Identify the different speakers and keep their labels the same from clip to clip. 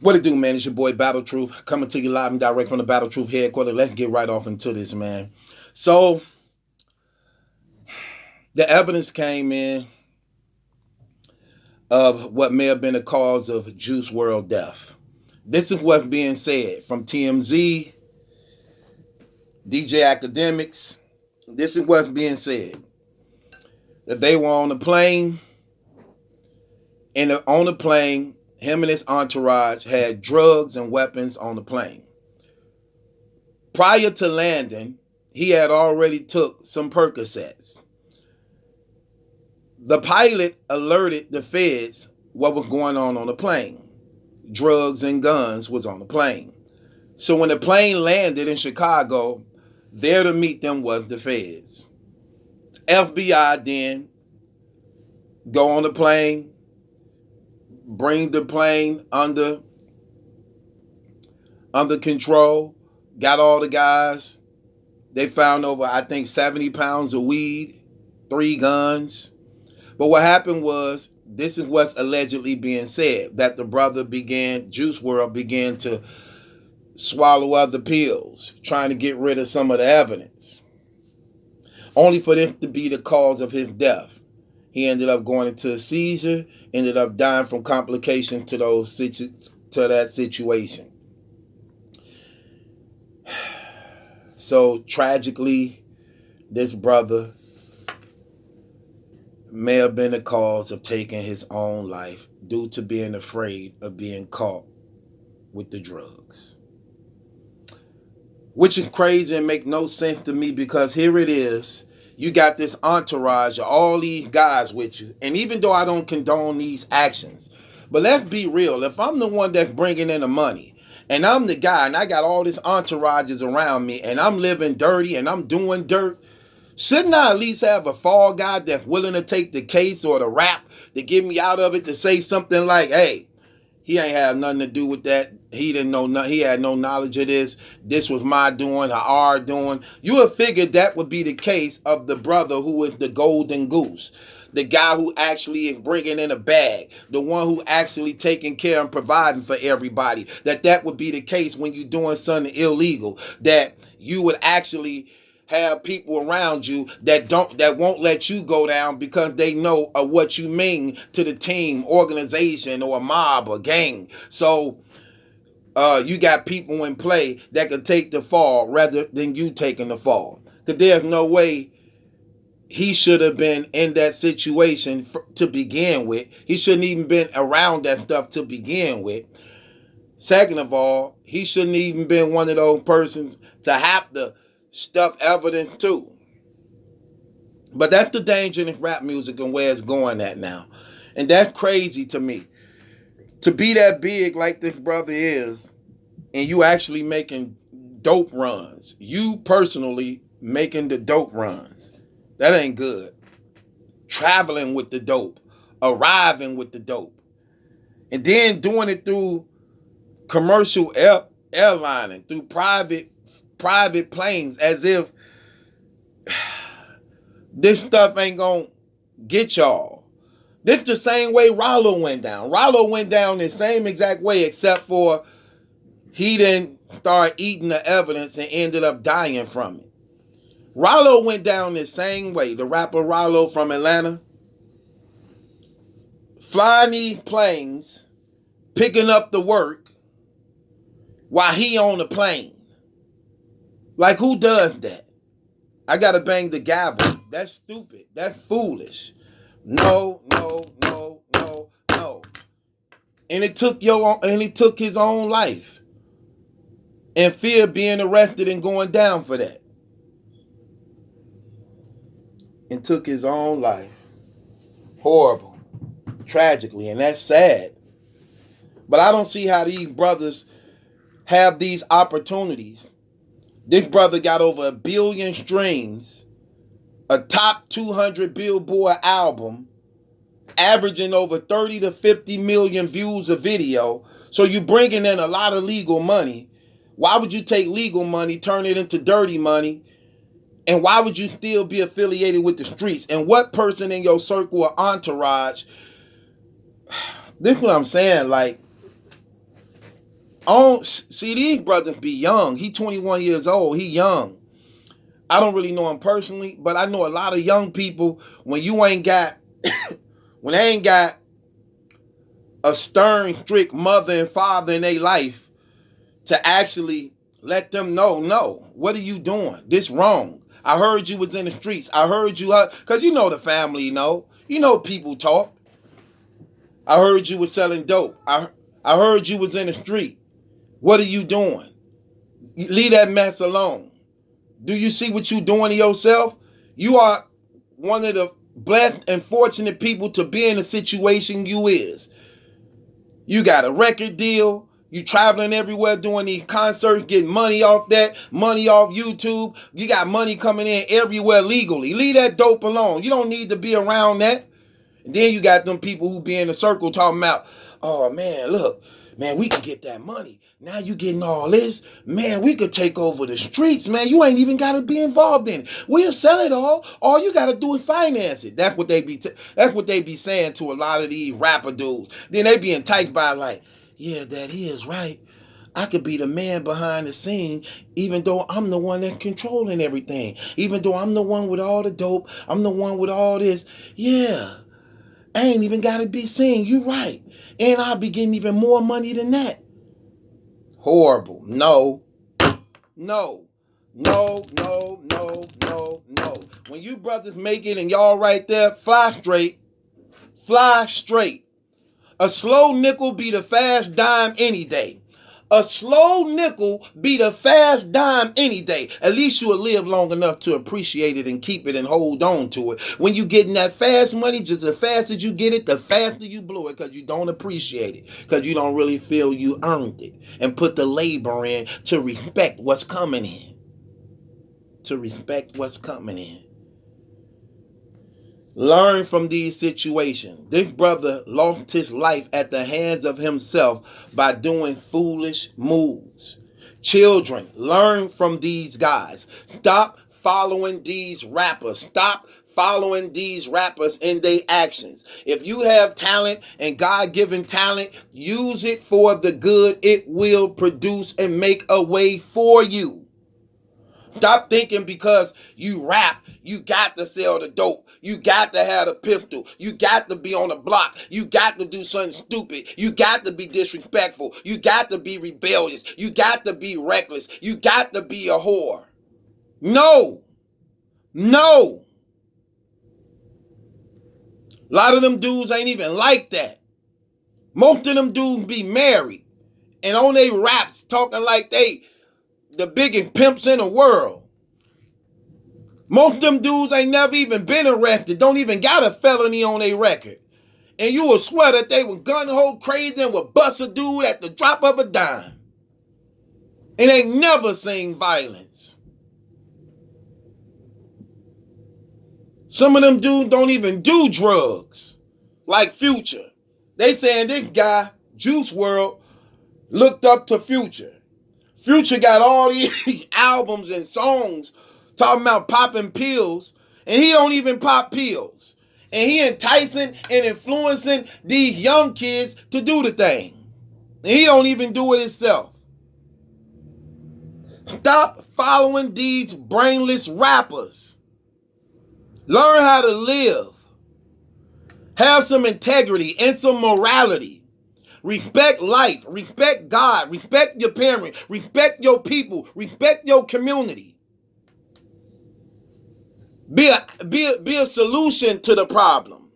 Speaker 1: What it do, man? It's your boy Battle Truth coming to you live and direct from the Battle Truth headquarters. Let's get right off into this, man. So the evidence came in of what may have been the cause of Juice WRLD death. This is what's being said from TMZ, DJ Academics. This is what's being said. That they were on the plane, and on the plane, him and his entourage had drugs and weapons on the plane. Prior to landing, he had already took some Percocets. The pilot alerted the feds what was going on the plane. Drugs and guns was on the plane. So when the plane landed in Chicago, there to meet them was the feds. FBI then go on the plane, bring the plane under control, got all the guys. They found over, I think, 70 pounds of weed, 3 guns. But what happened was, this is what's allegedly being said, that the brother Juice WRLD began to swallow other pills, trying to get rid of some of the evidence, only for them to be the cause of his death. He ended up going into a seizure, ended up dying from complications to that situation. So tragically, this brother may have been the cause of taking his own life due to being afraid of being caught with the drugs. Which is crazy and make no sense to me, because here it is. You got this entourage of all these guys with you. And even though I don't condone these actions, but let's be real. If I'm the one that's bringing in the money, and I'm the guy, and I got all these entourages around me, and I'm living dirty, and I'm doing dirt, shouldn't I at least have a fall guy that's willing to take the case or the rap to get me out of it, to say something like, hey, he ain't have nothing to do with that. He didn't know nothing. He had no knowledge of this. This was my doing, our doing. You would figure that would be the case of the brother who is the golden goose. The guy who actually is bringing in a bag. The one who actually taking care and providing for everybody. That would be the case when you're doing something illegal. That you would actually have people around you that won't let you go down, because they know of what you mean to the team, organization, or a mob or gang. So you got people in play that can take the fall rather than you taking the fall. Because there's no way he should have been in that situation to begin with. He shouldn't even been around that stuff to begin with. Second of all, he shouldn't even been one of those persons to have to stuff evidence too. But that's the danger in rap music and where it's going at now. And that's crazy to me. To be that big like this brother is, and you actually making dope runs. You personally making the dope runs. That ain't good. Traveling with the dope. Arriving with the dope. And then doing it through commercial airlining, through private planes, as if this stuff ain't gonna get y'all. This the same way Rollo went down. Rollo went down the same exact way, except for he didn't start eating the evidence and ended up dying from it. Rollo went down the same way. The rapper Rollo from Atlanta, flying these planes, picking up the work while he on the plane. Like, who does that? I gotta bang the gavel. That's stupid. That's foolish. No. And it took his own life. And fear being arrested and going down for that. And took his own life. Horrible. Tragically. And that's sad. But I don't see how these brothers have these opportunities. This brother got over 1 billion streams, a top 200 Billboard album, averaging over 30 to 50 million views a video. So you bringing in a lot of legal money. Why would you take legal money, turn it into dirty money? And why would you still be affiliated with the streets? And what person in your circle or entourage? This is what I'm saying. Like, See, these brothers be young. He 21 years old. He young. I don't really know him personally, but I know a lot of young people, when you ain't got, when they ain't got a stern, strict mother and father in their life to actually let them know, no, what are you doing? This wrong. I heard you was in the streets. I heard you, because you know the family, you know people talk. I heard you was selling dope. I heard you was in the street. What are you doing? Leave that mess alone. Do you see what you doing to yourself? You are one of the blessed and fortunate people to be in the situation you is. You got a record deal. You traveling everywhere doing these concerts, getting money off that, money off YouTube. You got money coming in everywhere legally. Leave that dope alone. You don't need to be around that. And then you got them people who be in the circle talking about, oh man, look, man, we can get that money. Now you getting all this. Man, we could take over the streets, man. You ain't even got to be involved in it. We'll sell it all. All you got to do is finance it. That's what they be saying to a lot of these rapper dudes. Then they be enticed by like, yeah, that is right. I could be the man behind the scene, even though I'm the one that's controlling everything. Even though I'm the one with all the dope. I'm the one with all this. Yeah. I ain't even got to be seen. You right. And I'll be getting even more money than that. Horrible. No. When you brothers make it and y'all right there, fly straight. Fly straight. A slow nickel be the fast dime any day. A slow nickel be the fast dime any day. At least you'll live long enough to appreciate it and keep it and hold on to it. When you getting that fast money, just as fast as you get it, the faster you blow it because you don't appreciate it. Because you don't really feel you earned it. And put the labor in to respect what's coming in. To respect what's coming in. Learn from these situations. This brother lost his life at the hands of himself by doing foolish moves. Children, learn from these guys. Stop following these rappers. Stop following these rappers in their actions. If you have talent and God-given talent, use it for the good. It will produce and make a way for you. Stop thinking because you rap, you got to sell the dope. You got to have a pistol. You got to be on the block. You got to do something stupid. You got to be disrespectful. You got to be rebellious. You got to be reckless. You got to be a whore. No. A lot of them dudes ain't even like that. Most of them dudes be married and on they raps talking like they the biggest pimps in the world. Most of them dudes ain't never even been arrested, don't even got a felony on their record. And you will swear that they were gun-ho crazy and would bust a dude at the drop of a dime. And ain't never seen violence. Some of them dudes don't even do drugs. Like Future. They saying this guy, Juice WRLD, looked up to Future. Future got all these albums and songs talking about popping pills, and he don't even pop pills. And he enticing and influencing these young kids to do the thing. And he don't even do it himself. Stop following these brainless rappers. Learn how to live. Have some integrity and some morality. Respect life, respect God, respect your parents, respect your people, respect your community. Be a solution to the problem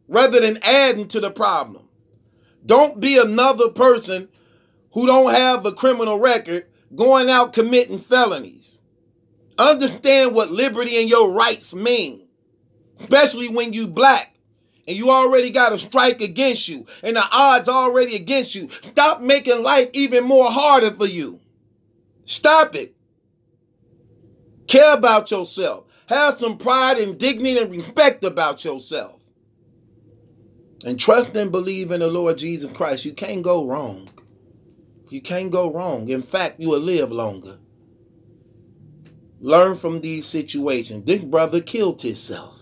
Speaker 1: rather than adding to the problem. Don't be another person who don't have a criminal record going out committing felonies. Understand what liberty and your rights mean, especially when you black. And you already got a strike against you. And the odds already against you. Stop making life even more harder for you. Stop it. Care about yourself. Have some pride and dignity and respect about yourself. And trust and believe in the Lord Jesus Christ. You can't go wrong. You can't go wrong. In fact, you will live longer. Learn from these situations. This brother killed himself.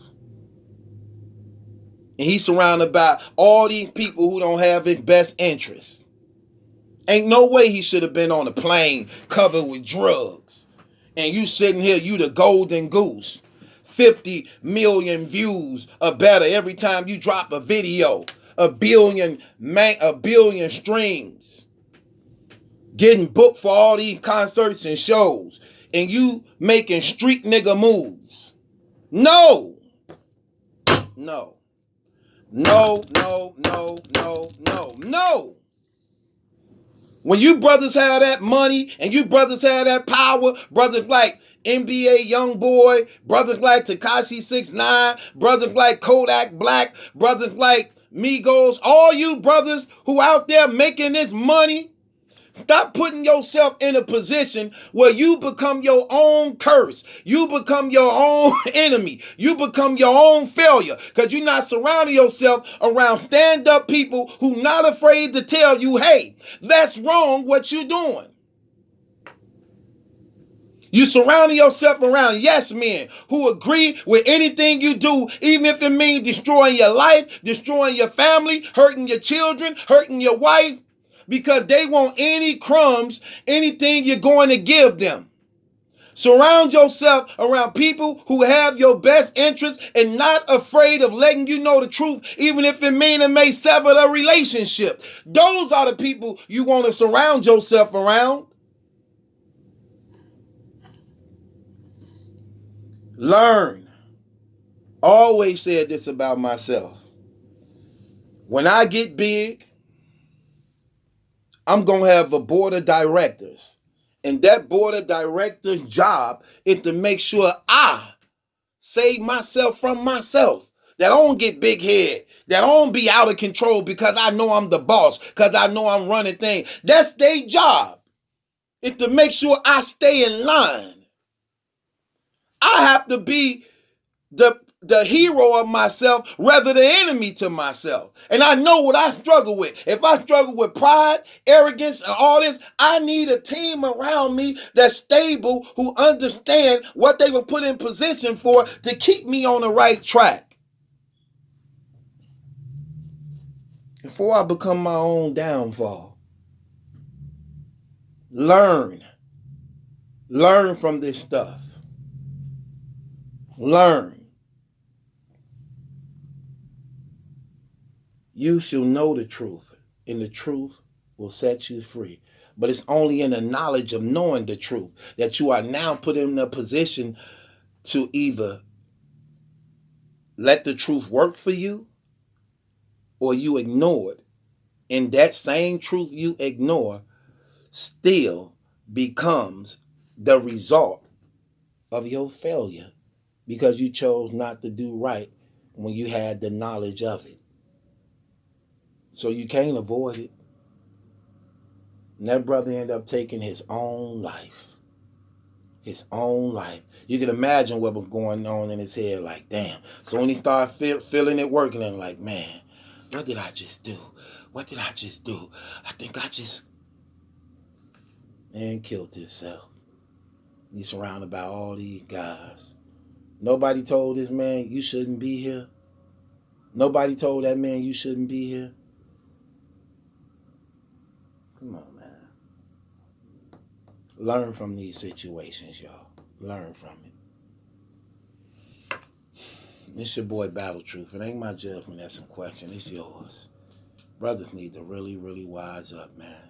Speaker 1: And he's surrounded by all these people who don't have his best interests. Ain't no way he should have been on a plane covered with drugs. And you sitting here, you the golden goose. 50 million views or better every time you drop a video. A billion streams. Getting booked for all these concerts and shows. And you making street nigga moves. No. No. No, no, no, no, no, no. When you brothers have that money and you brothers have that power, brothers like NBA Youngboy, brothers like Tekashi 6ix9ine, brothers like Kodak Black, brothers like Migos, all you brothers who out there making this money, stop putting yourself in a position where you become your own curse. You become your own enemy. You become your own failure because you're not surrounding yourself around stand-up people who not afraid to tell you, hey, that's wrong what you're doing. You surrounding yourself around yes men who agree with anything you do, even if it means destroying your life, destroying your family, hurting your children, hurting your wife. Because they want any crumbs, anything you're going to give them. Surround yourself around people who have your best interests and not afraid of letting you know the truth, even if it means it may sever the relationship. Those are the people you want to surround yourself around. Learn. Always said this about myself. When I get big, I'm going to have a board of directors. And that board of directors' job is to make sure I save myself from myself. That I don't get big head. That I don't be out of control because I know I'm the boss. Because I know I'm running things. That's their job. It's to make sure I stay in line. I have to be the hero of myself rather the enemy to myself. And I know what I struggle with. If I struggle with pride, arrogance, and all this, I need a team around me that's stable, who understand what they were put in position for to keep me on the right track. Before I become my own downfall. Learn. Learn from this stuff. Learn. You shall know the truth, and the truth will set you free. But it's only in the knowledge of knowing the truth that you are now put in a position to either let the truth work for you or you ignore it. And that same truth you ignore still becomes the result of your failure because you chose not to do right when you had the knowledge of it. So you can't avoid it. And that brother ended up taking his own life. His own life. You can imagine what was going on in his head, like, damn. So when he started feeling it working, and like, man, what did I just do? What did I just do? I think I just... And killed himself. He's surrounded by all these guys. Nobody told this man, you shouldn't be here. Nobody told that man, you shouldn't be here. Come on, man. Learn from these situations, y'all. Learn from it. It's your boy Battle Truth. It ain't my judgment that's in question. It's yours. Brothers need to really, really wise up, man.